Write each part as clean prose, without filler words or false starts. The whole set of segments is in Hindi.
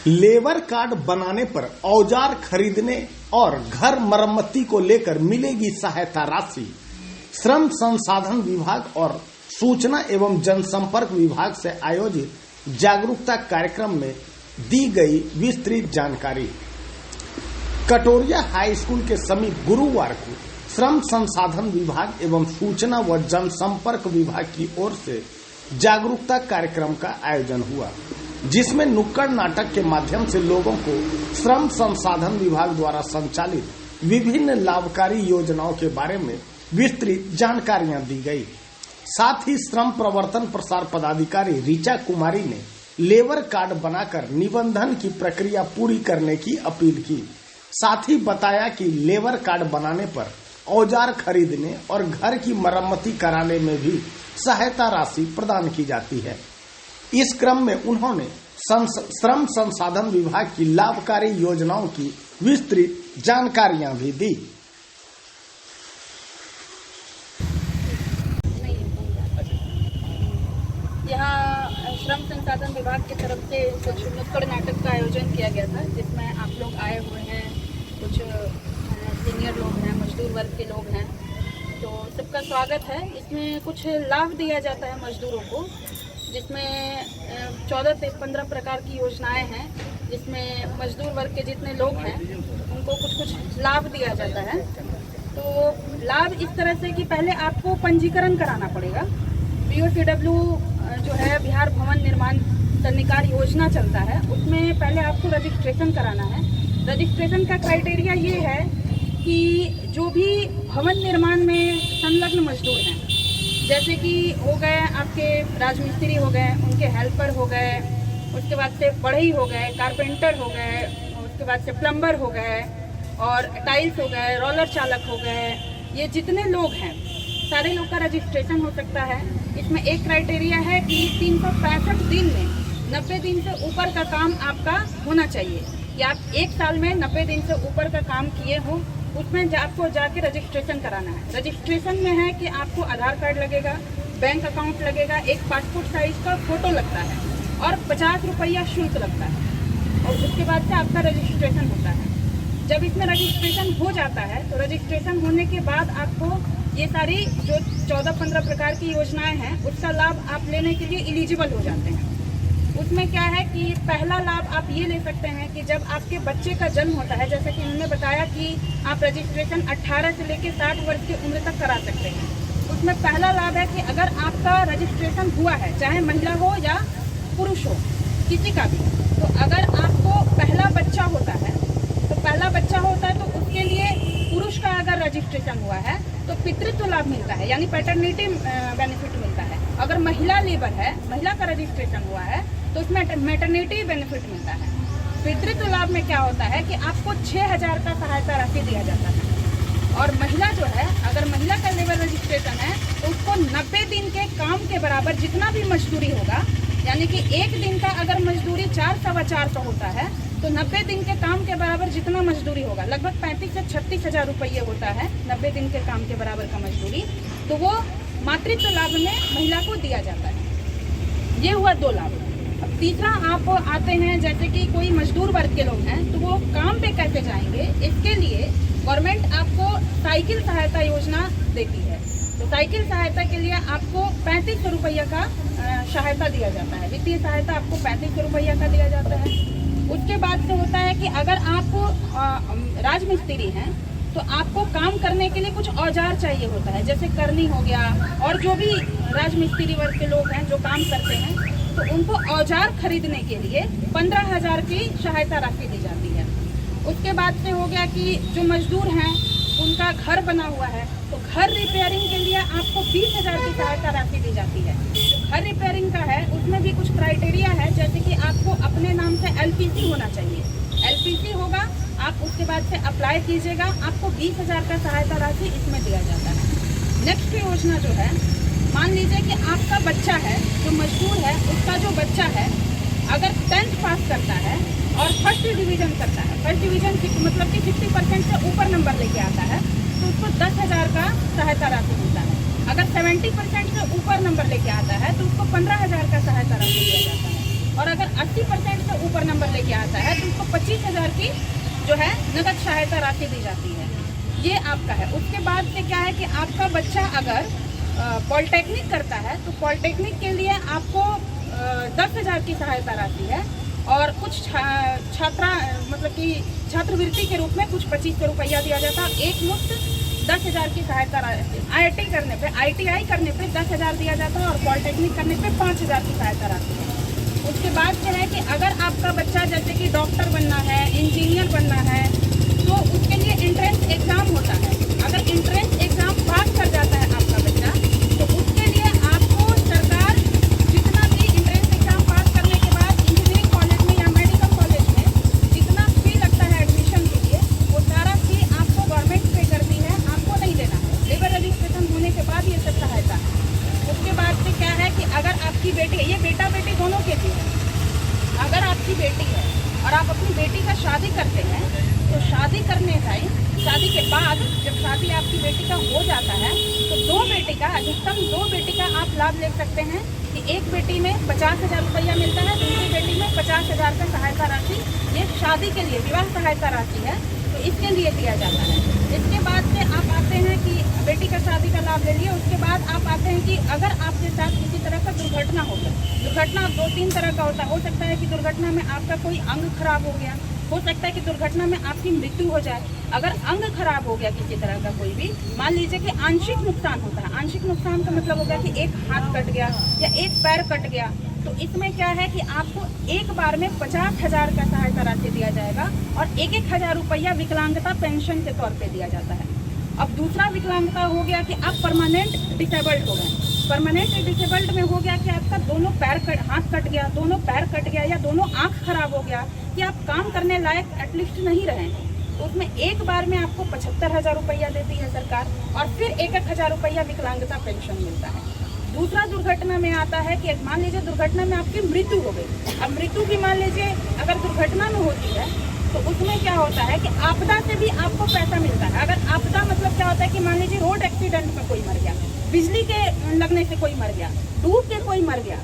लेबर कार्ड बनाने पर औजार खरीदने और घर मरम्मती को लेकर मिलेगी सहायता राशि। श्रम संसाधन विभाग और सूचना एवं जनसंपर्क विभाग से आयोजित जागरूकता कार्यक्रम में दी गई विस्तृत जानकारी। कटोरिया हाई स्कूल के समीप गुरुवार को श्रम संसाधन विभाग एवं सूचना व जनसंपर्क विभाग की ओर से जागरूकता कार्यक्रम का आयोजन हुआ, जिसमें नुक्कड़ नाटक के माध्यम से लोगों को श्रम संसाधन विभाग द्वारा संचालित विभिन्न लाभकारी योजनाओं के बारे में विस्तृत जानकारियां दी गई। साथ ही श्रम प्रवर्तन प्रसार पदाधिकारी ऋचा कुमारी ने लेबर कार्ड बनाकर निबंधन की प्रक्रिया पूरी करने की अपील की। साथ ही बताया कि लेबर कार्ड बनाने पर औजार खरीदने और घर की मरम्मती कराने में भी सहायता राशि प्रदान की जाती है। इस क्रम में उन्होंने श्रम संसाधन विभाग की लाभकारी योजनाओं की विस्तृत जानकारियां भी दी। यहाँ श्रम संसाधन विभाग की तरफ से कुछ नुक्कड़ नाटक का आयोजन किया गया था, जिसमें आप लोग आए हुए हैं, कुछ सीनियर लोग हैं, मजदूर वर्ग के लोग हैं, तो सबका स्वागत है। इसमें कुछ लाभ दिया जाता है मजदूरों को, जिसमें 14 से 15 प्रकार की योजनाएं हैं, जिसमें मजदूर वर्ग के जितने लोग हैं उनको कुछ कुछ लाभ दिया जाता है। तो लाभ इस तरह से कि पहले आपको पंजीकरण कराना पड़ेगा। BOCW जो है बिहार भवन निर्माण सन्निकार योजना चलता है, उसमें पहले आपको रजिस्ट्रेशन कराना है। रजिस्ट्रेशन का क्राइटेरिया ये है कि जो भी भवन निर्माण में संलग्न मजदूर हैं, जैसे कि हो गए आपके राजमिस्त्री हो गए, उनके हेल्पर हो गए, उसके बाद से बढ़ई हो गए, कारपेंटर हो गए, उसके बाद से प्लम्बर हो गए और टाइल्स हो गए, रोलर चालक हो गए, ये जितने लोग हैं सारे लोग का रजिस्ट्रेशन हो सकता है। इसमें एक क्राइटेरिया है कि 365 दिन में 90 दिन से ऊपर का काम आपका होना चाहिए, कि आप एक साल में 90 दिन से ऊपर का काम किए हो, उसमें आपको जाके रजिस्ट्रेशन कराना है। रजिस्ट्रेशन में है कि आपको आधार कार्ड लगेगा, बैंक अकाउंट लगेगा, एक पासपोर्ट साइज का फोटो लगता है और 50 रुपया शुल्क लगता है, और उसके बाद से आपका रजिस्ट्रेशन होता है। जब इसमें रजिस्ट्रेशन हो जाता है तो रजिस्ट्रेशन होने के बाद आपको ये सारी जो 14-15 प्रकार की योजनाएं हैं उसका लाभ आप लेने के लिए एलिजिबल हो जाते हैं। उसमें क्या है कि पहला लाभ आप ये ले सकते हैं कि जब आपके बच्चे का जन्म होता है, जैसे कि उन्होंने बताया कि आप रजिस्ट्रेशन 18 से लेकर 60 वर्ष की उम्र तक करा सकते हैं। उसमें पहला लाभ है कि अगर आपका रजिस्ट्रेशन हुआ है, चाहे महिला हो या पुरुष हो, किसी का भी, तो अगर आपको पहला बच्चा होता है तो उसके लिए पुरुष का अगर रजिस्ट्रेशन हुआ है तो पितृत्व लाभ मिलता है, यानी पैटर्निटी बेनिफिट मिलता है। अगर महिला लेबर है, महिला का रजिस्ट्रेशन हुआ है तो उसमें मैटरनिटी बेनिफिट मिलता है। पितृत्व लाभ में क्या होता है कि आपको 6000 का सहायता राशि दिया जाता है। और महिला जो है, अगर महिला का लेबर रजिस्ट्रेशन है तो उसको 90 दिन के काम के बराबर जितना भी मजदूरी होगा, यानी कि एक दिन का अगर मजदूरी 400-450 होता है तो 90 दिन के काम के बराबर जितना मजदूरी होगा, लगभग 35 से 36 हजार रुपये होता है 90 दिन के काम के बराबर का मजदूरी, तो वो मातृत्व लाभ में महिला को दिया जाता है। ये हुआ 2 लाभ। अब तीसरा आप आते हैं, जैसे कि कोई मजदूर वर्ग के लोग हैं तो वो काम पे कैसे जाएंगे, इसके लिए गवर्नमेंट आपको साइकिल सहायता योजना देती है। तो साइकिल सहायता के लिए आपको 3500 रुपया का सहायता दिया जाता है, वित्तीय सहायता आपको 3500 रुपया का दिया जाता है। उसके बाद से होता है कि अगर आप राजमिस्त्री हैं तो आपको काम करने के लिए कुछ औजार चाहिए होता है, जैसे करनी हो गया, और जो भी राजमिस्त्री वर्ग के लोग हैं जो काम करते हैं तो उनको औजार खरीदने के लिए 15,000 की सहायता राशि दी जाती है। उसके बाद से हो गया कि जो मजदूर हैं उनका घर बना हुआ है तो घर रिपेयरिंग के लिए आपको 20,000 की सहायता राशि दी जाती है। जो घर रिपेयरिंग का है उसमें भी कुछ क्राइटेरिया है, जैसे कि आपको अपने नाम से LPC होना चाहिए। LPC होगा, आप उसके बाद से अप्लाई कीजिएगा, आपको 20,000 का सहायता राशि इसमें दिया जाता है। नेक्स्ट योजना जो है, मान लीजिए कि आपका बच्चा है, जो मजदूर है उसका जो बच्चा है अगर 10th पास करता है और फर्स्ट डिवीजन करता है, फर्स्ट डिवीजन मतलब कि 50% से ऊपर नंबर लेके आता है तो उसको 10,000 का सहायता राशि मिलता है। अगर 70% से ऊपर नंबर लेके आता है तो उसको 15,000 का सहायता राशि दिया जाता है। और अगर 80% से ऊपर नंबर लेके आता है तो उसको 25,000 की जो है नगद सहायता राशि दी जाती है। ये आपका है। उसके बाद से क्या है कि आपका बच्चा अगर पॉलिटेक्निक करता है तो पॉलिटेक्निक के लिए आपको 10,000 की सहायता राशि है और कुछ छात्रा मतलब कि छात्रवृत्ति के रूप में कुछ 2500 रुपया दिया जाता है। एक मुश्त 10,000 की सहायता राशि IIT करने पे ITI करने पे 10,000 दिया जाता है और पॉलिटेक्निक करने पे 5,000 की सहायता राशि है। उसके बाद क्या है कि अगर आपका बच्चा जैसे कि डॉक्टर बनना है, इंजीनियर बनना है तो उसके लिए एंट्रेंस एग्जाम होता है। अगर एंट्रेंस एग्जाम पास कर जाता है आपका बच्चा तो उसके लिए आपको सरकार जितना भी एंट्रेंस एग्जाम पास करने के बाद इंजीनियरिंग कॉलेज में या मेडिकल कॉलेज में जितना फी लगता है एडमिशन के लिए वो सारा फी आपको गवर्नमेंट पे करती है, आपको नहीं देना है। लेबर रजिस्ट्रेशन होने के बाद ये सब सहायता है। उसके बाद से क्या है कि अगर आपकी बेटी, ये बेटा बेटी दोनों के लिए है, अगर आपकी बेटी है और आप अपनी बेटी का शादी करते हैं तो शादी करने टाइम, शादी के बाद जब शादी आपकी बेटी का हो जाता है तो अधिकतम दो बेटी का आप लाभ ले सकते हैं कि एक बेटी में 50,000 रुपया मिलता है, दूसरी बेटी में 50,000 का सहायता राशि, ये शादी के लिए विवाह सहायता राशि है तो इसके लिए दिया जाता है। इसके बाद से आप आते हैं कि बेटी का शादी का लाभ ले लिए। उसके बाद आप आते हैं कि अगर आपके साथ किसी तरह का दुर्घटना हो गया, दुर्घटना 2-3 तरह का होता है। हो सकता है कि दुर्घटना में आपका कोई अंग खराब हो गया, हो सकता है कि दुर्घटना में आपकी मृत्यु हो जाए। अगर अंग खराब हो गया किसी तरह का कोई भी, मान लीजिए कि आंशिक नुकसान होता है, आंशिक नुकसान का मतलब हो गया कि एक हाथ कट गया या एक पैर कट गया, तो इसमें क्या है कि आपको एक बार में 50,000 का सहायता राशि दिया जाएगा और 1,000 रुपया विकलांगता पेंशन के तौर पे दिया जाता है। अब दूसरा विकलांगता हो गया कि आप परमानेंट डिसेबल्ड हो गए। परमानेंट डिसेबल्ड में हो गया कि आपका दोनों हाथ कट गया, दोनों पैर कट गया या दोनों आंख खराब हो गया कि आप काम करने लायक एटलीस्ट नहीं रहे हैं, तो उसमें एक बार में आपको 75,000 रुपया देती है सरकार और फिर 1,000 रुपया विकलांगता पेंशन मिलता है। दूसरा दुर्घटना में आता है कि मान लीजिए दुर्घटना में आपकी मृत्यु हो गई। अब मृत्यु की मान लीजिए अगर दुर्घटना में होती है तो उसमें क्या होता है कि आपदा से भी आपको पैसा मिलता है। अगर आपदा मतलब क्या होता है कि मान लीजिए रोड एक्सीडेंट में कोई मर गया, बिजली के लगने से कोई मर गया, डूब के कोई मर गया,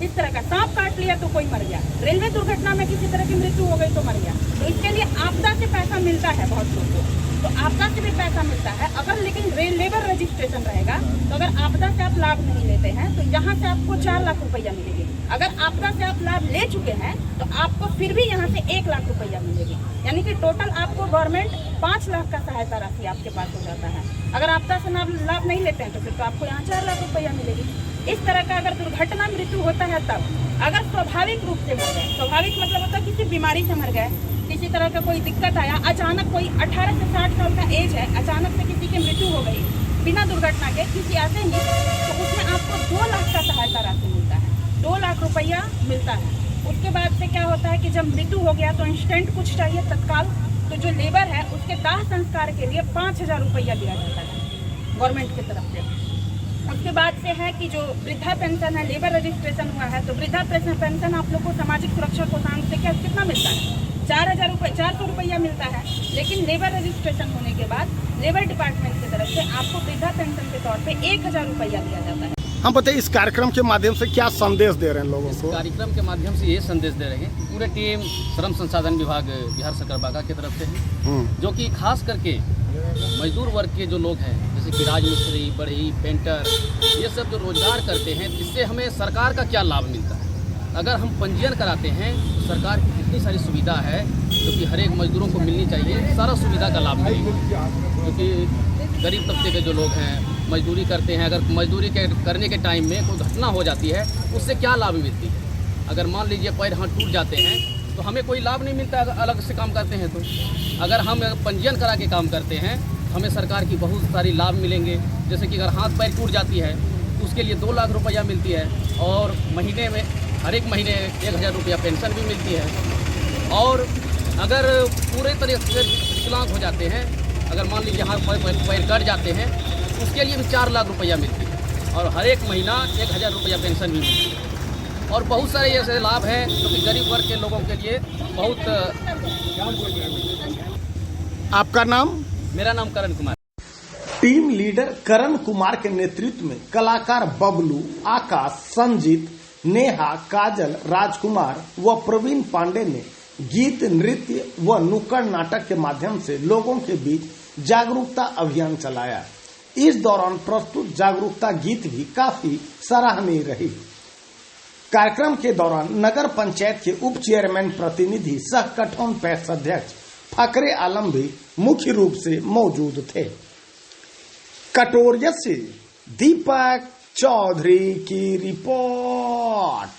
इस तरह का सांप काट लिया तो कोई मर गया, रेलवे दुर्घटना में किसी तरह की मृत्यु हो गई तो मर गया, तो इसके लिए आपदा से पैसा मिलता है बहुत लोगों को। तो आपदा से भी पैसा मिलता है अगर, लेकिन लेबर रजिस्ट्रेशन रहेगा तो अगर आपदा से आप लाभ नहीं लेते हैं तो यहाँ से आपको 4 लाख रुपया मिलेगी। अगर आपदा से आप लाभ ले चुके हैं तो आपको फिर भी यहाँ से 1 लाख रुपया मिलेगी, यानी कि टोटल आपको गवर्नमेंट 5 लाख का सहायता राशि आपके पास हो जाता है। अगर आपदा से लाभ नहीं लेते हैं तो फिर तो आपको यहाँ 4 लाख रुपया मिलेगी। इस तरह का अगर दुर्घटना मृत्यु होता है तब, अगर स्वाभाविक रूप से मर गए, स्वाभाविक मतलब होता है किसी बीमारी से मर गए, किसी तरह का कोई दिक्कत आया, अचानक कोई 18 से 60 साल का एज है, अचानक से किसी की मृत्यु हो गई बिना दुर्घटना के, किसी आते ही, तो उसमें आपको 2 लाख का सहायता राशि मिलता है, 2 लाख रुपया मिलता है। उसके बाद से क्या होता है कि जब मृत्यु हो गया तो इंस्टेंट कुछ चाहिए तत्काल, तो जो लेबर है उसके दाह संस्कार के लिए 5,000 रुपया दिया जाता है गवर्नमेंट की तरफ से। उसके बाद से है कि जो वृद्धा पेंशन है, लेबर रजिस्ट्रेशन हुआ है तो वृद्धा पेंशन आप लोग को सामाजिक सुरक्षा कोषांग से कितना मिलता है? 400 रुपया मिलता है। लेकिन लेबर रजिस्ट्रेशन होने के बाद लेबर डिपार्टमेंट की तरफ से आपको वृद्धा पेंशन के तौर पे 1,000 रुपया दिया जाता है। हम बताइए इस कार्यक्रम के माध्यम से क्या संदेश दे रहे हैं लोगों को? इस कार्यक्रम के माध्यम से ये संदेश दे रहे हैं, पूरे टीम श्रम संसाधन विभाग बिहार सरकार बांका की तरफ से है, जो कि खास करके मजदूर वर्ग के जो लोग हैं जैसे कि राजमिस्त्री, बढ़ई, पेंटर, ये सब जो रोजगार करते हैं, इससे हमें सरकार का क्या लाभ मिलता है। अगर हम पंजीयन कराते हैं तो सरकार की कितनी सारी सुविधा है जो कि हर एक मजदूरों को मिलनी चाहिए, सारा सुविधा का लाभ मिलेगा। क्योंकि गरीब तबके के जो लोग हैं मजदूरी करते हैं, अगर मजदूरी करने के टाइम में कोई घटना हो जाती है उससे क्या लाभ मिलती है? अगर मान लीजिए पैर हाथ टूट जाते हैं तो हमें कोई लाभ नहीं मिलता अगर अलग से काम करते हैं। तो अगर हम पंजीयन करा के काम करते हैं तो हमें सरकार की बहुत सारी लाभ मिलेंगे। जैसे कि अगर हाथ पैर टूट जाती है तो उसके लिए 2 लाख रुपया मिलती है और महीने में हर एक महीने 1,000 रुपया पेंशन भी मिलती है। और अगर पूरे तरह से विकलांग हो जाते हैं, अगर मान लीजिए हाथ पैर कट जाते हैं उसके लिए भी 4 लाख रुपया मिलती है और हर एक महीना 1,000 रुपया पेंशन भी मिलती है। और बहुत सारे ऐसे लाभ हैं जो कि गरीब वर्ग के लोगों के लिए बहुत। आपका नाम? मेरा नाम करण कुमार। टीम लीडर करण कुमार के नेतृत्व में कलाकार बबलू, आकाश, संजीत, नेहा, काजल, राजकुमार व प्रवीण पांडे ने गीत, नृत्य व नुक्कड़ नाटक के माध्यम से लोगों के बीच जागरूकता अभियान चलाया। इस दौरान प्रस्तुत जागरूकता गीत भी काफी सराहनीय रही। कार्यक्रम के दौरान नगर पंचायत के उप चेयरमैन प्रतिनिधि सह कठौन पैक्स अध्यक्ष फकरे आलम भी मुख्य रूप से मौजूद थे। कटोरिया से दीपक चौधरी की रिपोर्ट।